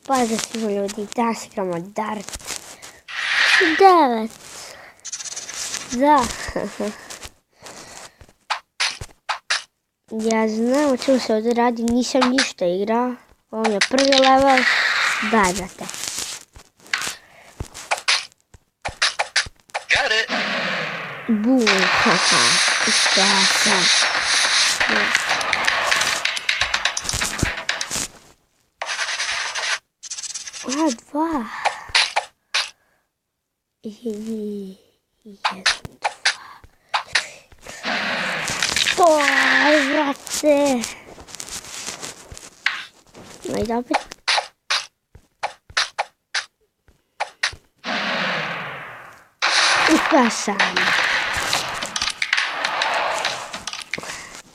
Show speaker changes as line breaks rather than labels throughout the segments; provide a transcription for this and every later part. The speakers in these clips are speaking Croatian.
Pozdrav svima ljudi, danas igramo Dart 9. Da. Ja znam o čemu se ovdje radi, nisam ništa igrao. Ovo je prvi level. Daj, brate. Bum, haha, uspela sam. Dva. Jedan, dva. Brate. Ajde opet. Uspela sam.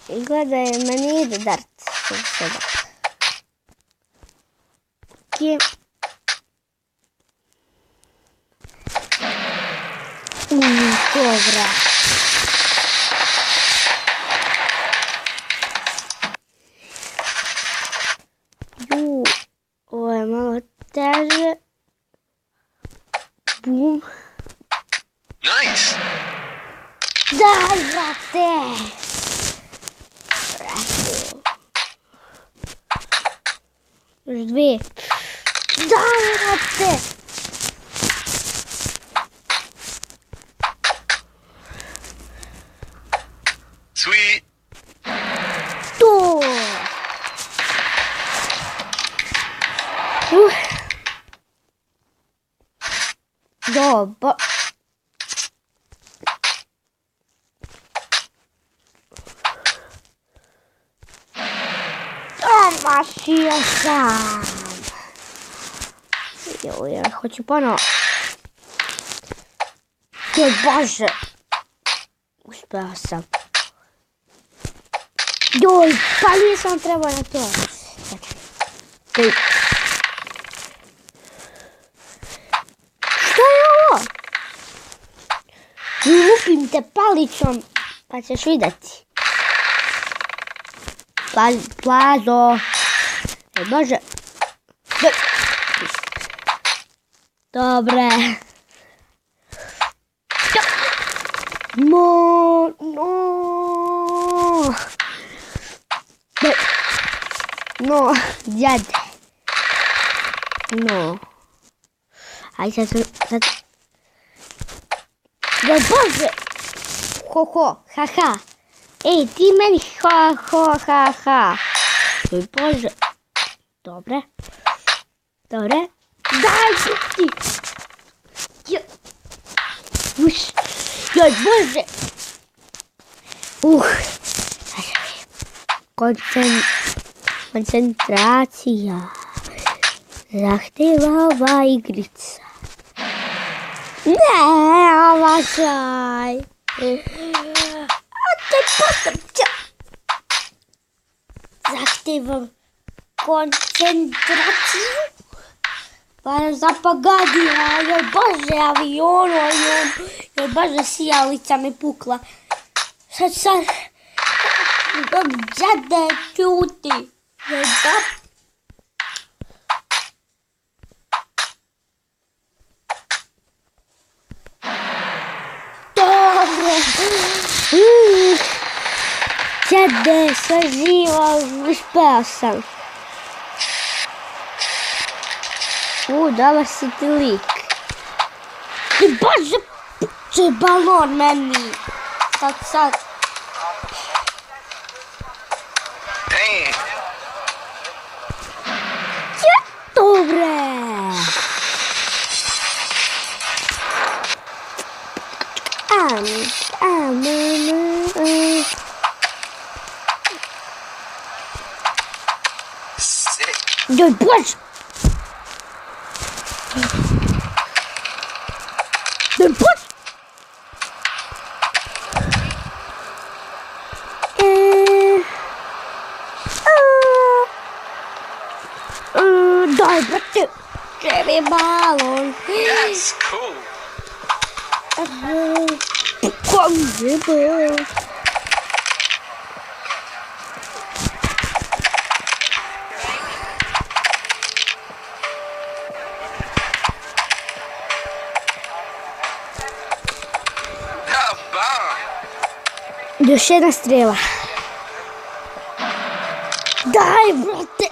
I gledaj, meni ide Dart. Sada. Dobra. Ovo je malo teže. Bum.
Nice.
Daj, brate. Još dvije. Daj, brate.
Sweet.
To. Dobro. Mašio sam. Ja hoću ponovo. Joj Bože. Uspela sam. Joj, pa nisam trebao na to. Šta je ovo? Lupim te palicom, pa ćeš vidjeti. Plazo. Bože. Dobre. No. No, djade. No. Ajde sad. Joj Bože. Haha. Ej, ti meni ha. Joj Bože. Dobre. Daj ti. Joj Bože. Koncentracija. Zahteva ova igrica. Ne, avašaj. Zahtevam koncentraciju. Pa zapagadila, joj Bože, avion, joj Bože, sijalica me pukla. Sad, džade, čuti, joj Bože. Dobre, džade, saživa, uspela sam. Dala si ti lik. Ti Bože, puče balon meni. Sad. Ja, dobre. Joj Bože. Daj, brate, čevi balon.
That's cool.
Kom je Još jedna strela. Daj, brate!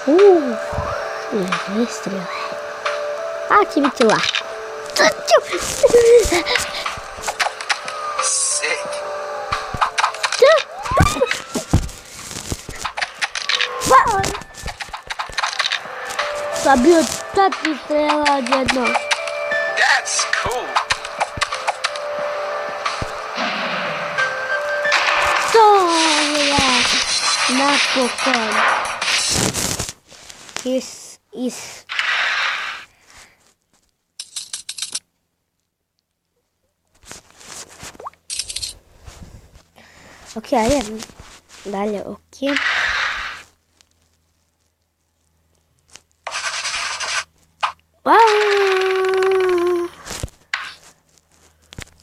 Damn.
Dve strele. A će biti lako.
Sick.
Pa bio 4 strela odjednom.
That's cool.
To je napokon. Ok, ajde. Dalje, ok.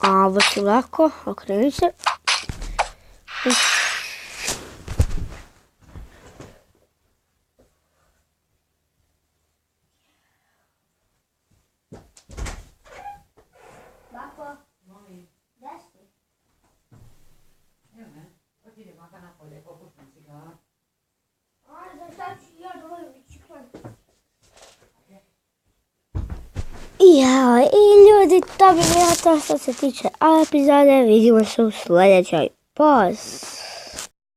Ovo će lako, okreni se. Bako, gdje si? Jao, i ljudi, to bi bilo to što se tiče epizode. Vidimo se u sljedećoj. Poz!